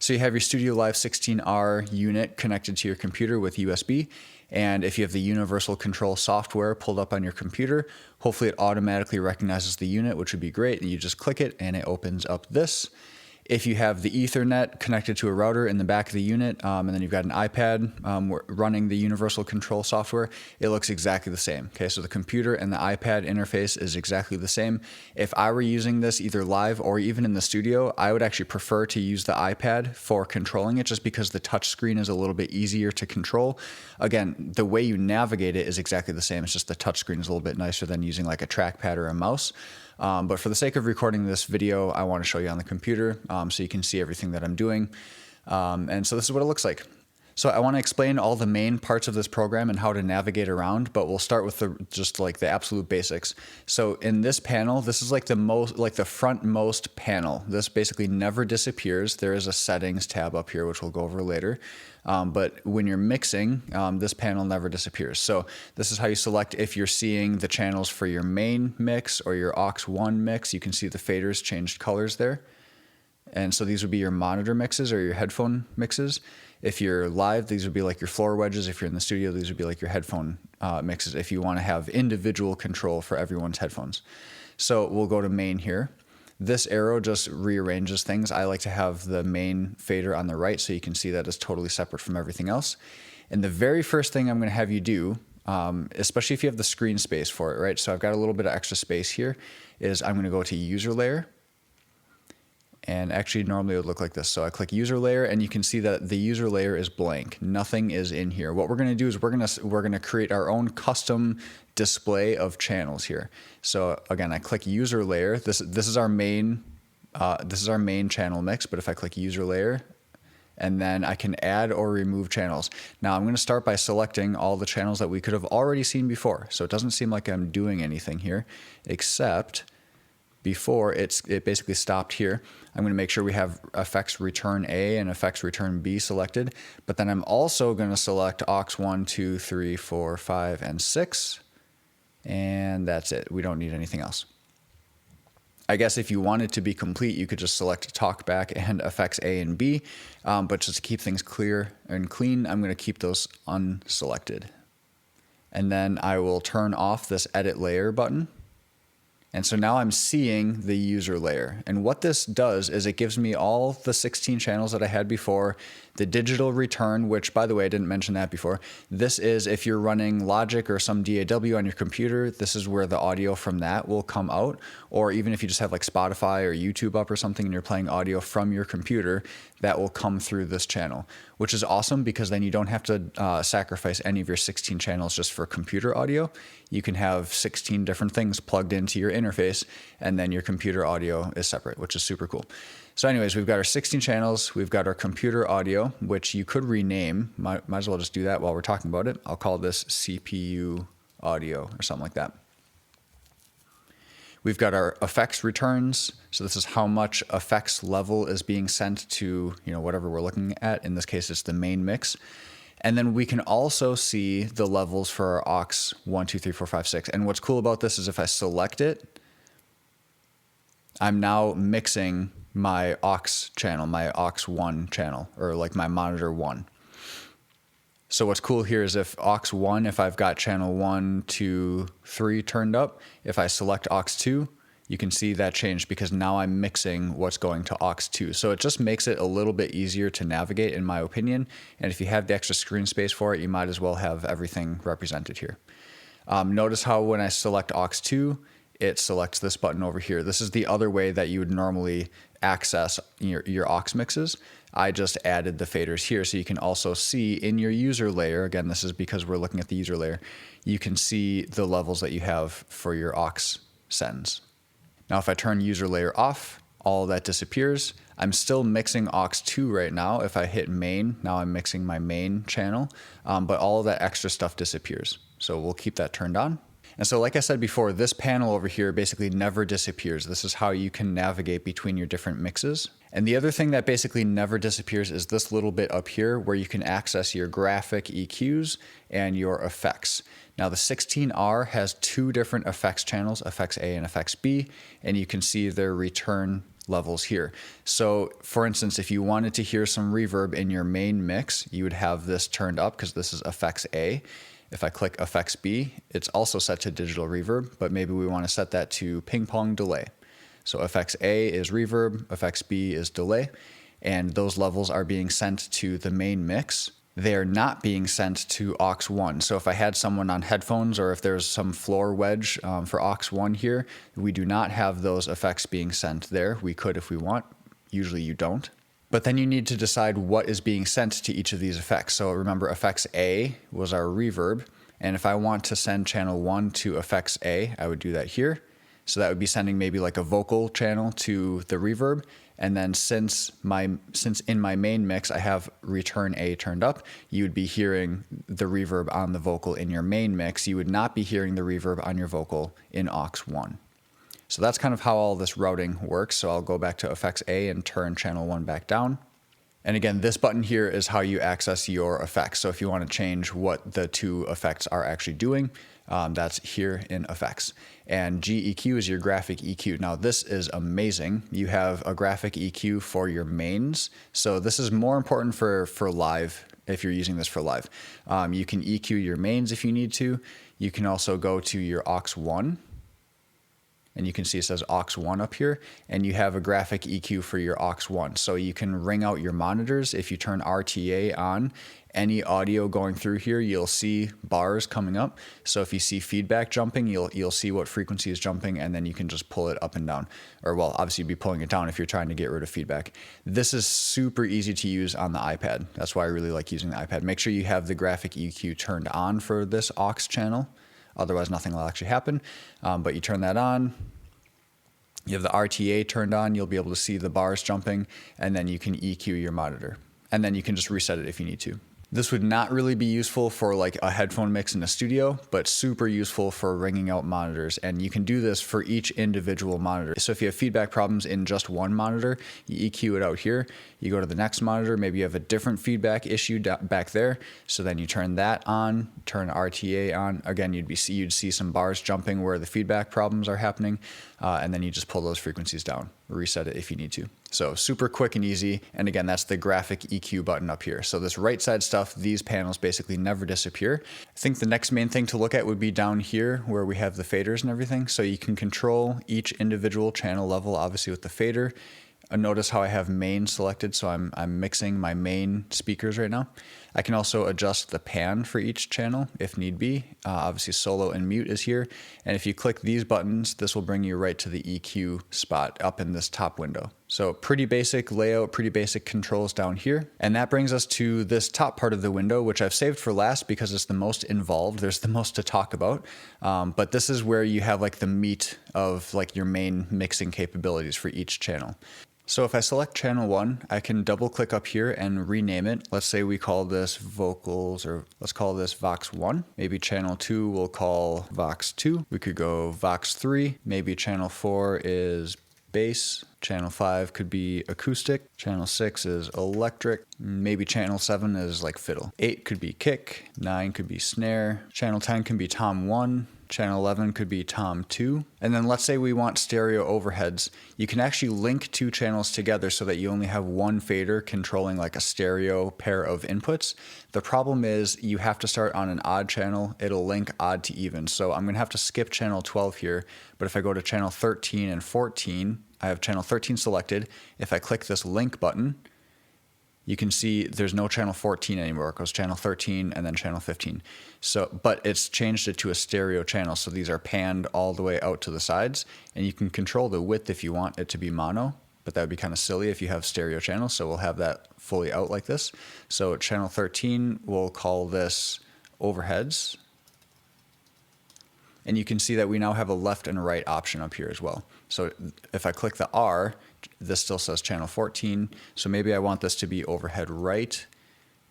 So you have your StudioLive 16R unit connected to your computer with USB. And if you have the universal control software pulled up on your computer, hopefully it automatically recognizes the unit, which would be great. And you just click it and it opens up this. If you have the Ethernet connected to a router in the back of the unit, and then you've got an iPad running the universal control software, it looks exactly the same. Okay, so the computer and the iPad interface is exactly the same. If I were using this either live or even in the studio, I would actually prefer to use the iPad for controlling it just because the touch screen is a little bit easier to control. Again, the way you navigate it is exactly the same. It's just the touch screen is a little bit nicer than using like a trackpad or a mouse. But for the sake of recording this video, I want to show you on the computer so you can see everything that I'm doing. And so this is what it looks like. So I want to explain all the main parts of this program and how to navigate around, but we'll start with just like the absolute basics. So in this panel, this is like the frontmost panel. This basically never disappears. There is a settings tab up here, which we'll go over later. But when you're mixing, this panel never disappears. So this is how you select if you're seeing the channels for your main mix or your aux1 mix. You can see the faders changed colors there. And so these would be your monitor mixes or your headphone mixes. If you're live, these would be like your floor wedges. If you're in the studio, these would be like your headphone mixes if you want to have individual control for everyone's headphones. So we'll go to main here. This arrow just rearranges things. I like to have the main fader on the right so you can see that it's totally separate from everything else. And the very first thing I'm going to have you do, especially if you have the screen space for it, right? So I've got a little bit of extra space here, is I'm going to go to user layer. And actually normally it would look like this. So I click user layer and you can see that the user layer is blank. Nothing is in here. What we're going to do is we're going to create our own custom display of channels here. So again, I click user layer. This is our main channel mix, but if I click user layer, and then I can add or remove channels. Now I'm going to start by selecting all the channels that we could have already seen before. So it doesn't seem like I'm doing anything here, except before it basically stopped here. I'm going to make sure we have effects return A and effects return B selected, but then I'm also going to select aux 1, 2, 3, 4, 5, and 6, and that's it. We don't need anything else. I guess if you wanted to be complete, you could just select talkback and effects A and B, but just to keep things clear and clean, I'm going to keep those unselected. And then I will turn off this edit layer button. And so now I'm seeing the user layer. And what this does is it gives me all the 16 channels that I had before, the digital return, which by the way, I didn't mention that before. This is if you're running Logic or some DAW on your computer, this is where the audio from that will come out. Or even if you just have like Spotify or YouTube up or something and you're playing audio from your computer, that will come through this channel, which is awesome because then you don't have to sacrifice any of your 16 channels just for computer audio. You can have 16 different things plugged into your interface and then your computer audio is separate, which is super cool. So anyways, we've got our 16 channels, we've got our computer audio, which you could rename. Might as well just do that while we're talking about it. I'll call this CPU audio or something like that. We've got our effects returns. So this is how much effects level is being sent to, whatever we're looking at. In this case, it's the main mix. And then we can also see the levels for our aux 1, 2, 3, 4, 5, 6. And what's cool about this is if I select it, I'm now mixing my aux channel, my aux 1 channel, or like my monitor 1. So what's cool here is if aux 1, if I've got channel 1, 2, 3 turned up, if I select aux 2, you can see that changed because now I'm mixing what's going to aux 2. So it just makes it a little bit easier to navigate in my opinion. And if you have the extra screen space for it, you might as well have everything represented here. Notice how when I select aux 2, it selects this button over here. This is the other way that you would normally access your aux mixes. I just added the faders here so you can also see in your user layer, again, this is because we're looking at the user layer, you can see the levels that you have for your aux sends. Now if I turn user layer off, all of that disappears. I'm still mixing aux 2 right now. If I hit main, now I'm mixing my main channel, but all of that extra stuff disappears. So we'll keep that turned on. And so like I said before, this panel over here basically never disappears. This is how you can navigate between your different mixes. And the other thing that basically never disappears is this little bit up here where you can access your graphic EQs and your effects. Now the 16R has two different effects channels, effects A and effects B, and you can see their return levels here. So for instance, if you wanted to hear some reverb in your main mix, you would have this turned up because this is effects A. If I click effects B, it's also set to digital reverb, but maybe we want to set that to ping pong delay. So effects A is reverb, effects B is delay, and those levels are being sent to the main mix. They are not being sent to aux 1. So if I had someone on headphones or if there's some floor wedge for aux 1 here, we do not have those effects being sent there. We could if we want. Usually you don't. But then you need to decide what is being sent to each of these effects. So remember, effects A was our reverb. And if I want to send channel 1 to effects A, I would do that here. So that would be sending maybe like a vocal channel to the reverb. And then since in my main mix I have return A turned up, you would be hearing the reverb on the vocal in your main mix. You would not be hearing the reverb on your vocal in aux 1. So that's kind of how all this routing works. So I'll go back to effects A and turn channel 1 back down. And again, this button here is how you access your effects. So if you want to change what the two effects are actually doing, that's here in effects. And GEQ is your graphic EQ. Now this is amazing. You have a graphic EQ for your mains. So this is more important for live if you're using this for live. You can EQ your mains if you need to. You can also go to your aux 1. And you can see it says aux 1 up here, and you have a graphic EQ for your aux 1. So you can ring out your monitors. If you turn RTA on, any audio going through here, you'll see bars coming up. So if you see feedback jumping, you'll see what frequency is jumping, and then you can just pull it up and down. Or well, obviously you'd be pulling it down if you're trying to get rid of feedback. This is super easy to use on the iPad. That's why I really like using the iPad. Make sure you have the graphic EQ turned on for this aux channel. Otherwise, nothing will actually happen. But you turn that on. You have the RTA turned on. You'll be able to see the bars jumping, and then you can EQ your monitor. And then you can just reset it if you need to. This would not really be useful for like a headphone mix in a studio, but super useful for ringing out monitors. And you can do this for each individual monitor. So if you have feedback problems in just one monitor, you EQ it out here. You go to the next monitor, maybe you have a different feedback issue back there. So then you turn that on, turn RTA on. Again, you'd see some bars jumping where the feedback problems are happening. And then you just pull those frequencies down, reset it if you need to. So super quick and easy. And again, that's the graphic EQ button up here. So this right side stuff, these panels basically never disappear. I think the next main thing to look at would be down here where we have the faders and everything. So you can control each individual channel level, obviously with the fader. Notice how I have main selected, so I'm mixing my main speakers right now. I can also adjust the pan for each channel if need be. Obviously solo and mute is here. And if you click these buttons, this will bring you right to the EQ spot up in this top window. So pretty basic layout, pretty basic controls down here. And that brings us to this top part of the window, which I've saved for last because it's the most involved. There's the most to talk about. But this is where you have like the meat of like your main mixing capabilities for each channel. So if I select channel 1, I can double click up here and rename it. Let's say we call this vocals, or let's call this Vox 1. Maybe channel 2 we'll call Vox 2. We could go Vox 3. Maybe channel 4 is bass. Channel 5 could be acoustic. Channel 6 is electric. Maybe channel 7 is like fiddle. 8 could be kick. 9 could be snare. Channel 10 can be tom 1. Channel 11 could be tom 2. And then let's say we want stereo overheads. You can actually link two channels together so that you only have one fader controlling like a stereo pair of inputs. The problem is you have to start on an odd channel. It'll link odd to even. So I'm going to have to skip channel 12 here. But if I go to channel 13 and 14, I have channel 13 selected. If I click this link button, you can see there's no channel 14 anymore. It goes channel 13 and then channel 15. So, but it's changed it to a stereo channel. So these are panned all the way out to the sides, and you can control the width if you want it to be mono, but that would be kind of silly if you have stereo channels. So we'll have that fully out like this. So channel 13, we'll call this overheads. And you can see that we now have a left and right option up here as well. So if I click the R, this still says channel 14. So maybe I want this to be overhead right.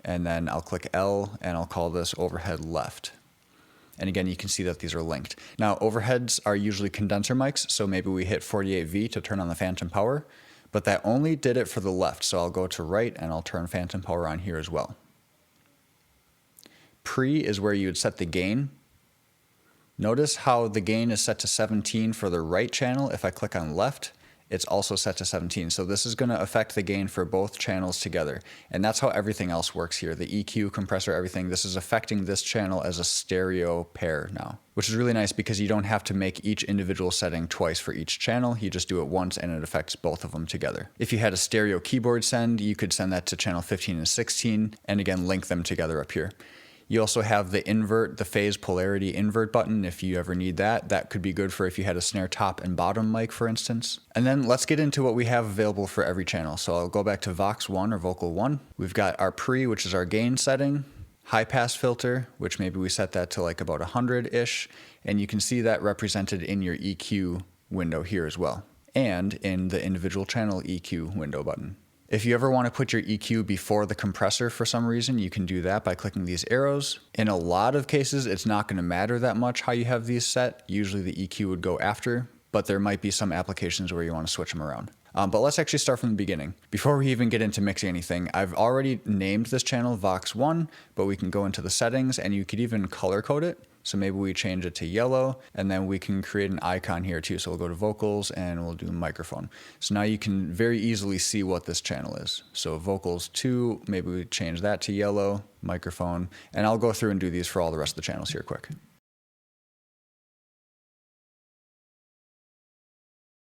And then I'll click L and I'll call this overhead left. And again, you can see that these are linked. Now overheads are usually condenser mics. So maybe we hit 48V to turn on the phantom power, but that only did it for the left. So I'll go to right and I'll turn phantom power on here as well. Pre is where you would set the gain. Notice how the gain is set to 17 for the right channel if I click on left, it's also set to 17. So this is going to affect the gain for both channels together. And that's how everything else works here. The EQ, compressor, everything, this is affecting this channel as a stereo pair now, which is really nice because you don't have to make each individual setting twice for each channel. You just do it once and it affects both of them together. If you had a stereo keyboard send, you could send that to channel 15 and 16, and again, link them together up here. You also have the invert, the phase polarity invert button if you ever need that. That could be good for if you had a snare top and bottom mic, for instance. And then let's get into what we have available for every channel. So I'll go back to Vox 1 or Vocal 1. We've got our pre, which is our gain setting, high pass filter, which maybe we set that to like about 100-ish. And you can see that represented in your EQ window here as well, and in the individual channel EQ window button. If you ever want to put your EQ before the compressor for some reason, you can do that by clicking these arrows. In a lot of cases, it's not going to matter that much how you have these set. Usually the EQ would go after, but there might be some applications where you want to switch them around. But let's actually start from the beginning. Before we even get into mixing anything, I've already named this channel Vox 1, but we can go into the settings and you could even color code it. So maybe we change it to yellow, and then we can create an icon here too. So we'll go to vocals and we'll do microphone. So now you can very easily see what this channel is. So vocals 2, maybe we change that to yellow, microphone, and I'll go through and do these for all the rest of the channels here quick.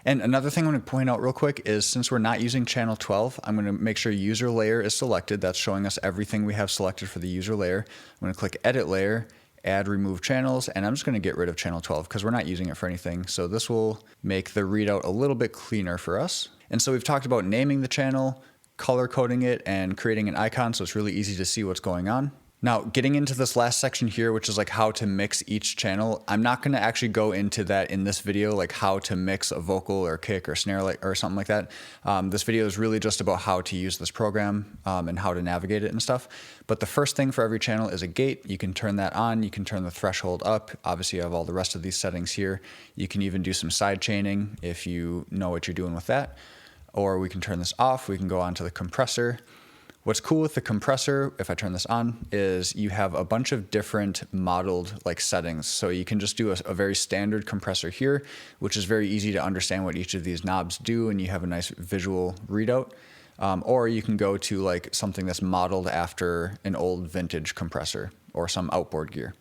And another thing I'm going to point out real quick is since we're not using channel 12, I'm going to make sure user layer is selected. That's showing us everything we have selected for the user layer. I'm going to click edit layer, add remove channels, and I'm just going to get rid of channel 12 because we're not using it for anything. So this will make the readout a little bit cleaner for us. And so we've talked about naming the channel, color coding it, and creating an icon so it's really easy to see what's going on. Now, getting into this last section here, which is like how to mix each channel, I'm not going to actually go into that in this video, like how to mix a vocal or kick or snare or something like that. This video is really just about how to use this program and how to navigate it and stuff. But the first thing for every channel is a gate. You can turn that on. You can turn the threshold up. Obviously, you have all the rest of these settings here. You can even do some side chaining if you know what you're doing with that. Or we can turn this off. We can go on to the compressor. What's cool with the compressor, if I turn this on, is you have a bunch of different modeled like settings. So you can just do a very standard compressor here, which is very easy to understand what each of these knobs do, and you have a nice visual readout. Or you can go to like something that's modeled after an old vintage compressor or some outboard gear.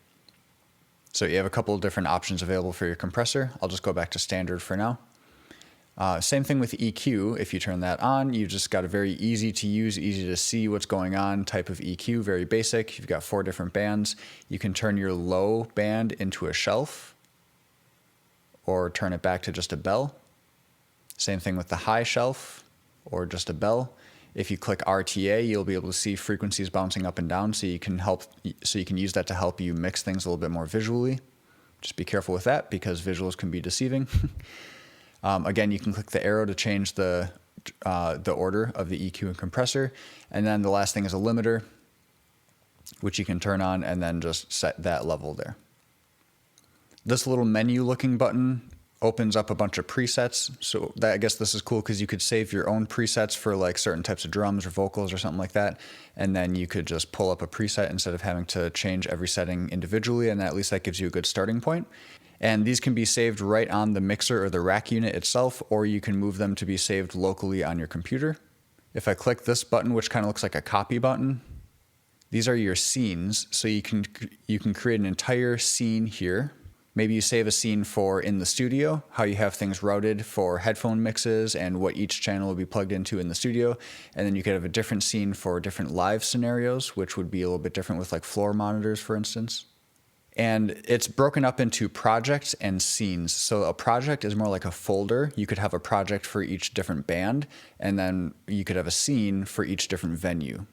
So you have a couple of different options available for your compressor. I'll just go back to standard for now. Same thing with EQ. If you turn that on, you've just got a very easy to use, easy to see what's going on type of EQ, very basic. You've got 4 different bands. You can turn your low band into a shelf or turn it back to just a bell. Same thing with the high shelf or just a bell. If you click RTA, you'll be able to see frequencies bouncing up and down, so you can use that to help you mix things a little bit more visually. Just be careful with that because visuals can be deceiving. Again, you can click the arrow to change the order of the EQ and compressor. And then the last thing is a limiter, which you can turn on and then just set that level there. This little menu looking button opens up a bunch of presets. So I guess this is cool because you could save your own presets for like certain types of drums or vocals or something like that. And then you could just pull up a preset instead of having to change every setting individually. And at least that gives you a good starting point. And these can be saved right on the mixer or the rack unit itself, or you can move them to be saved locally on your computer. If I click this button, which kind of looks like a copy button, these are your scenes. So you can create an entire scene here. Maybe you save a scene for in the studio, how you have things routed for headphone mixes and what each channel will be plugged into in the studio. And then you could have a different scene for different live scenarios, which would be a little bit different with like floor monitors, for instance. And it's broken up into projects and scenes. So a project is more like a folder. You could have a project for each different band, and then you could have a scene for each different venue.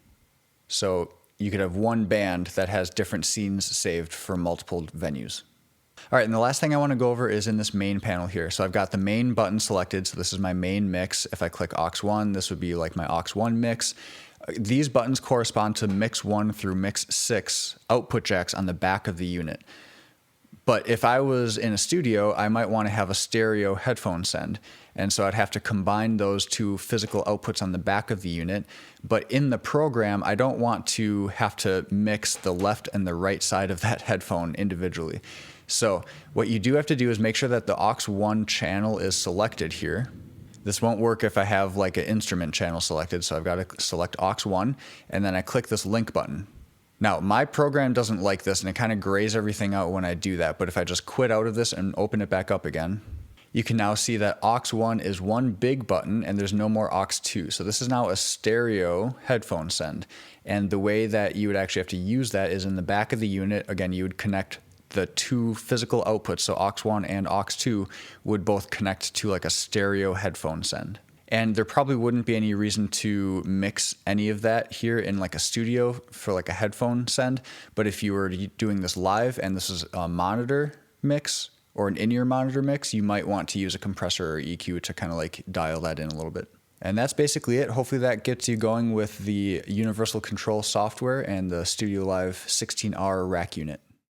So you could have one band that has different scenes saved for multiple venues. All right, and the last thing I want to go over is in this main panel here. So I've got the main button selected. So this is my main mix. If I click aux 1, this would be like my aux 1 mix. These buttons correspond to mix 1 through mix 6 output jacks on the back of the unit. But if I was in a studio, I might want to have a stereo headphone send. And so I'd have to combine those 2 physical outputs on the back of the unit. But in the program, I don't want to have to mix the left and the right side of that headphone individually. So what you do have to do is make sure that the aux 1 channel is selected here. This won't work if I have like an instrument channel selected, so I've got to select aux1, and then I click this link button. Now, my program doesn't like this, and it kind of grays everything out when I do that, but if I just quit out of this and open it back up again, you can now see that aux1 is one big button and there's no more aux2. So this is now a stereo headphone send. And the way that you would actually have to use that is in the back of the unit. Again, you would connect the two physical outputs, so aux1 and aux2 would both connect to like a stereo headphone send. And there probably wouldn't be any reason to mix any of that here in like a studio for like a headphone send. But if you were doing this live and this is a monitor mix or an in-ear monitor mix, you might want to use a compressor or EQ to kind of like dial that in a little bit. And that's basically it. Hopefully that gets you going with the universal control software and the StudioLive 16R rack unit.